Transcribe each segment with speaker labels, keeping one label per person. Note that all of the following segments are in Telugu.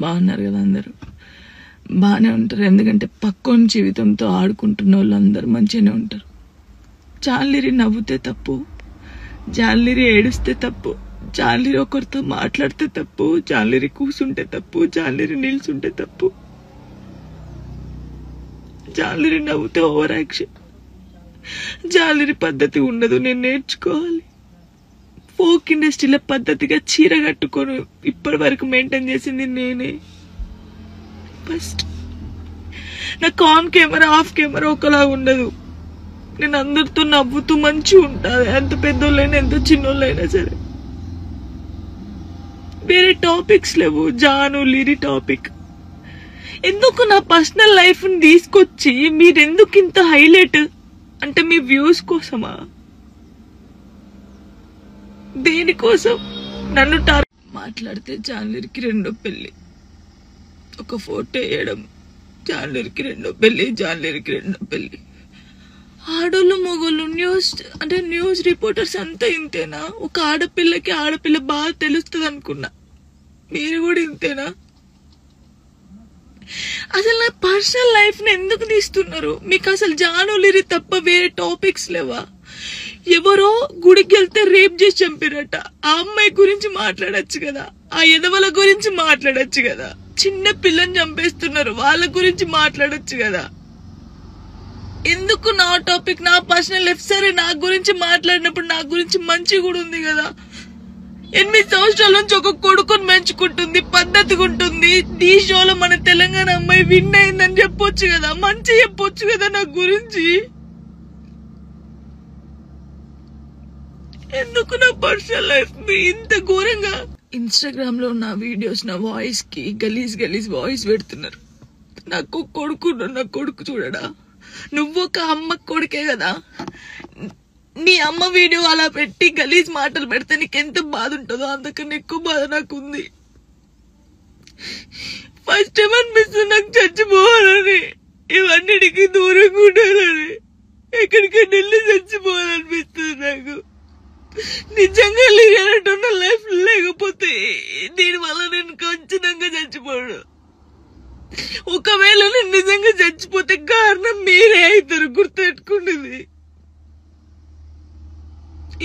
Speaker 1: బాగున్నారు కదా? అందరూ బాగానే ఉంటారు. ఎందుకంటే పక్కోని జీవితంతో ఆడుకుంటున్న వాళ్ళు అందరూ మంచిగానే ఉంటారు. జాన్లిరి నవ్వుతే తప్పు, జాన్లిరి ఏడుస్తే తప్పు, జాన్లిరి ఒకరితో మాట్లాడితే తప్పు, జాన్లిరి కూసుంటే తప్పు, జాన్లిరి నిల్చుంటే తప్పు, జాన్లిరి నవ్వుతే ఓవర్ యాక్షన్. జాన్లిరి పద్ధతి ఉండదు, నేను నేర్చుకోవాలి. ఫోక్ ఇండస్ట్రీలో పద్ధతిగా చీర కట్టుకొని ఇప్పటి వరకు మెయింటైన్ చేసింది నేనే. ఫస్ట్ నాకు ఆన్ కెమెరా ఆఫ్ కెమెరా ఒకలా ఉండదు. నేను అందరితో నవ్వుతూ మంచిగా ఉంటాను, ఎంత పెద్దోళ్ళైనా ఎంత చిన్నోళ్ళైనా సరే. వేరే టాపిక్స్ లేవు, జాను లిరి టాపిక్. ఎందుకు నా పర్సనల్ లైఫ్ ని తీసుకొచ్చి మీరెందుకు ఇంత హైలైట్? అంటే మీ వ్యూస్ కోసమా? దేనికోసం నన్ను మాట్లాడితే జాన్లిరికి రెండో పెళ్లి, ఒక ఫోటో వేయడం, జాన్లిరికి రెండో పెళ్లి, జాన్లిరికి రెండో పెళ్లి. ఆడోళ్ళు మొగోళ్ళు న్యూస్ రిపోర్టర్స్ అంతా ఇంతేనా? ఒక ఆడపిల్లకి ఆడపిల్ల బాగా తెలుస్తుంది అనుకున్నా, మీరు కూడా ఇంతేనా? అసలు నా పర్సనల్ లైఫ్ ని ఎందుకు తీస్తున్నారు? మీకు అసలు జాను లిరి తప్ప వేరే టాపిక్స్ లేవా? ఎవరో గుడికి వెళ్తే రేప్ చేసి చంపారట, ఆ అమ్మాయి గురించి మాట్లాడచ్చు కదా, ఆ ఎదవల గురించి మాట్లాడచ్చు కదా. చిన్న పిల్లని చంపేస్తున్నారు, వాళ్ళ గురించి మాట్లాడచ్చు కదా. ఎందుకు నా టాపిక్, నా పర్సనల్ లైఫ్? సరే, నా గురించి మాట్లాడినప్పుడు నా గురించి మంచి కూడా ఉంది కదా. 8 సంవత్సరాల నుంచి ఒక కొడుకుని పెంచుకుంటుంది, పద్ధతిగా ఉంటుంది. ఈ షోలో మన తెలంగాణ అమ్మాయి విన్ అయిందని చెప్పొచ్చు కదా, మంచి చెప్పొచ్చు కదా నా గురించి. ఎందుకు నా పర్సనల్ లైఫ్ ఇంత ఘోరంగా? ఇన్స్టాగ్రామ్ లో నా వీడియోస్, నా వాయిస్ కి గలీజ్ వాయిస్ పెడుతున్నారు. నాకు కొడుకు చూడడా? నువ్వు ఒక అమ్మ కొడుకే కదా. నీ అమ్మ వీడియో అలా పెట్టి గలీజ్ మాటలు పెడితే నీకెంత బాధ ఉంటుందో అంతకన్నా ఎక్కువ బాధ నాకుంది. ఫస్ట్ టైం అనిపిస్తుంది నాకు చచ్చిపోవాలని, ఇవన్నిటికీ దూరంగా ఉండాలని, ఎక్కడికైనా వెళ్ళి చచ్చిపోవాలనిపిస్తుంది నాకు. నిజంగా లేనట్టున్న లైఫ్ లేకపోతే దీనివల్ల నేను ఖచ్చితంగా చచ్చిపోడు. ఒకవేళ నేను నిజంగా చచ్చిపోతే కారణం మీరే అవుతారు, గుర్తుపెట్టుకునేది.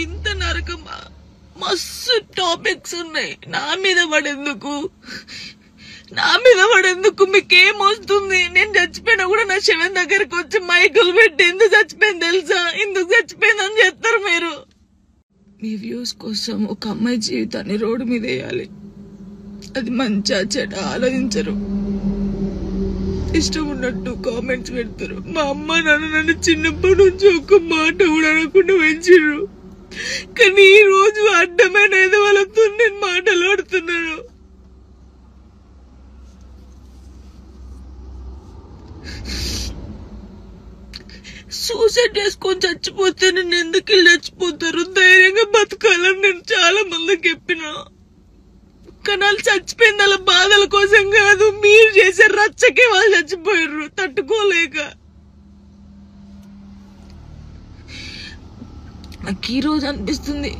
Speaker 1: ఇంత నరకమా? మస్తు టాపిక్స్ ఉన్నాయి. నా మీద పడేందుకు మీకేమొస్తుంది? నేను చచ్చిపోయినా కూడా నా శవం దగ్గరకు వచ్చి మైకులు పెట్టి ఎందుకు చచ్చిపోయింది తెలుసా, ఎందుకు చచ్చిపోయిందని చెప్తారు మీరు. మీ వ్యూస్ కోసం ఒక అమ్మాయి జీవితాన్ని రోడ్డు మీద వేయాలి, అది మంచిగా చెడ్డ ఆలోచించరు. ఇష్టం ఉన్నట్టు కామెంట్స్ పెడతారు. మా అమ్మ నాన్న నన్ను చిన్నప్పటి నుంచి ఒక్క మాట కూడా అనకుండా పెంచారు, కానీ ఈ రోజు అడ్డమైన ఎదవలతో నేను మాట్లాడుతున్నాను. సూసైడ్ చేసుకొని చచ్చిపోతే నేను ఎందుకు వెళ్ళి చచ్చిపోతారు? ధైర్యంగా బతకాలని నేను చాలా మందికి చెప్పినా, కానీ వాళ్ళు చచ్చిపోయింది వాళ్ళ బాధల కోసం కాదు, మీరు చేసే రచ్చకే వాళ్ళు చచ్చిపోయారు తట్టుకోలేక. నాకు ఈ రోజు అనిపిస్తుంది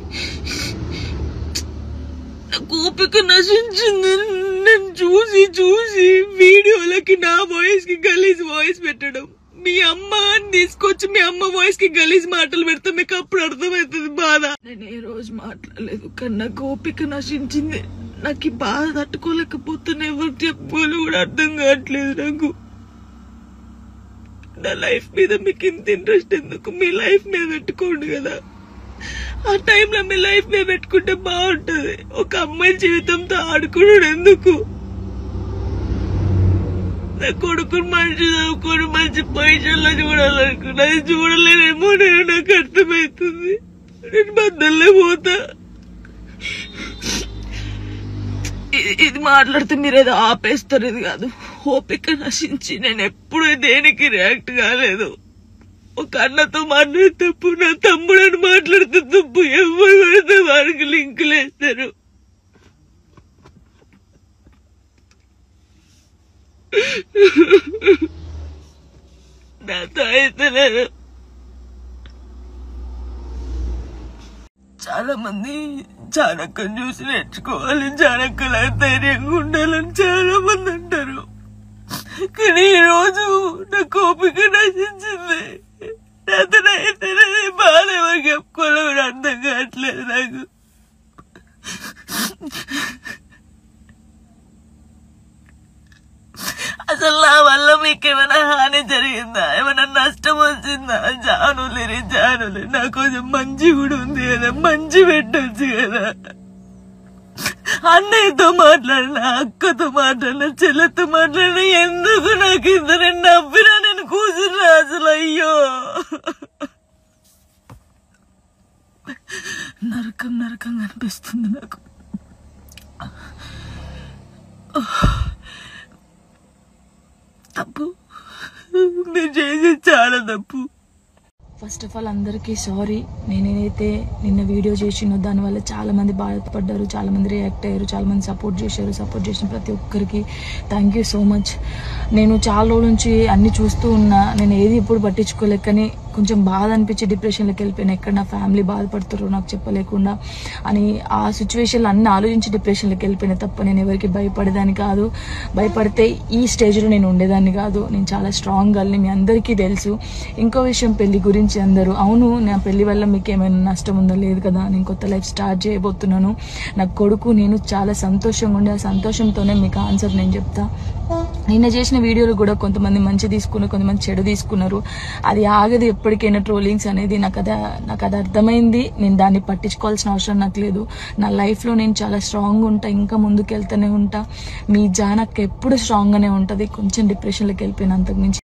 Speaker 1: నాకు ఓపిక నశించింది. నేను చూసి వీడియోలకి నా వాయిస్ కి గలీజ్ వాయిస్ పెట్టడం, మీ అమ్మ తీసుకొచ్చి మీ అమ్మ వాయిస్ కి గలీజ్ మాటలు పెడితే మీకు అప్పుడు అర్థమవుతుంది బాధ. నేను ఏ రోజు మాట్లాడలేదు, కానీ నాకు ఓపిక నశించింది. నాకు ఈ బాధ తట్టుకోలేకపోతున్నా, ఎవరికి చెప్పుకోవాలి కూడా అర్థం కావట్లేదు నాకు. నా లైఫ్ మీద మీకు ఇంత ఇంట్రెస్ట్ ఎందుకు? మీ లైఫ్ మీద పెట్టుకోండి కదా. ఆ టైంలో మీ లైఫ్ మీద పెట్టుకుంటే బాగుంటది. ఒక అమ్మాయి జీవితంతో ఆడుకున్నాడు ఎందుకు? నా కొడుకుని మంచి చదువుకొని మంచి పొజిషన్లో చూడాలనుకున్నా, అది చూడలేనేమో నేను, నాకు అర్థమవుతుంది. నేను బద్దల్లే పోతా. ఇది మాట్లాడితే మీరు ఏదో ఆపేస్తారు, ఇది కాదు. ఓపిక నశించి నేను ఎప్పుడు దేనికి రియాక్ట్ కాలేదు. ఒక అన్నతో మాట్లాడే తప్పు, నా తమ్ముడని మాట్లాడితే తప్పు, ఎవరు పడితే వారికి లింకులు వేస్తారు. నాతో అయితే లేదు. చాలా మంది జానక్కని చూసి నేర్చుకోవాలి, జానక్కలా ధైర్యంగా ఉండాలని చాలా మంది నాకు ఓపిక నశించింది. అతనైతే బాధ ఎవరు చెప్పుకోవాలో కూడా అర్థం కావట్లేదు నాకు. అసలు నా వల్ల మీకేమైనా హాని జరిగిందా, ఏమైనా నష్టం వచ్చిందా? జానులేరి నాకు కొంచెం మంచి కూడా ఉంది కదా, మంచి పెట్టొచ్చు కదా. అన్నయ్యతో మాట్లాడినా, అక్కతో మాట్లాడినా, చెల్లెతో మాట్లాడినా, ఎందుకు నాకు ఇద్దరు నవ్వినా నేను కూర్చున్నా అసలు. అయ్యో నరకం నరకంగా అనిపిస్తుంది నాకు. తప్పు, మీరు చేసేది చాలా తప్పు. ఫస్ట్ ఆఫ్ ఆల్ అందరికీ సారీ. నేనేదైతే నిన్న వీడియో చేసినో దానివల్ల చాలా మంది బాధపడ్డారు, చాలా మంది రియాక్ట్ అయ్యారు, చాలా మంది సపోర్ట్ చేశారు. సపోర్ట్ చేసిన ప్రతి ఒక్కరికి థ్యాంక్ యూ సో మచ్. నేను చాలా రోజుల నుంచి అన్ని చూస్తూ ఉన్నా, నేను ఏది ఎప్పుడు పట్టించుకోలేక, కానీ కొంచెం బాధ అనిపించి డిప్రెషన్లోకి వెళ్ళిపోయాను. ఎక్కడ నా ఫ్యామిలీ బాధపడుతారో నాకు చెప్పలేకుండా అని ఆ సిచ్యువేషన్లో అన్ని ఆలోచించి డిప్రెషన్లోకి వెళ్ళిపోయినా తప్ప నేను ఎవరికి భయపడేదాన్ని కాదు. భయపడితే ఈ స్టేజ్లో నేను ఉండేదాన్ని కాదు. నేను చాలా స్ట్రాంగ్ గర్ల్ని, మీ అందరికీ తెలుసు. ఇంకో విషయం, పెళ్లి గురించి అందరూ అవును నా పెళ్లి వల్ల మీకు ఏమైనా నష్టం ఉందో, లేదు కదా. నేను కొత్త లైఫ్ స్టార్ట్ చేయబోతున్నాను. నా కొడుకు నేను చాలా సంతోషంగా ఉండే, ఆ సంతోషంతోనే మీకు ఆన్సర్ నేను చెప్తా. నిన్న చేసిన వీడియోలు కూడా కొంతమంది మంచి తీసుకున్నారు, కొంతమంది చెడు తీసుకున్నారు. అది ఆగదు ఎప్పటికైనా ట్రోలింగ్స్ అనేది. నాకు అది అర్థమైంది. నేను దాన్ని పట్టించుకోవాల్సిన అవసరం నాకు లేదు. నా లైఫ్లో నేను చాలా స్ట్రాంగ్ ఉంటా, ఇంకా ముందుకు వెళ్తూనే ఉంటా. మీ జానక్ ఎప్పుడు స్ట్రాంగ్గానే ఉంటుంది. కొంచెం డిప్రెషన్లోకి వెళ్ళిపోయిన, అంతకుమించి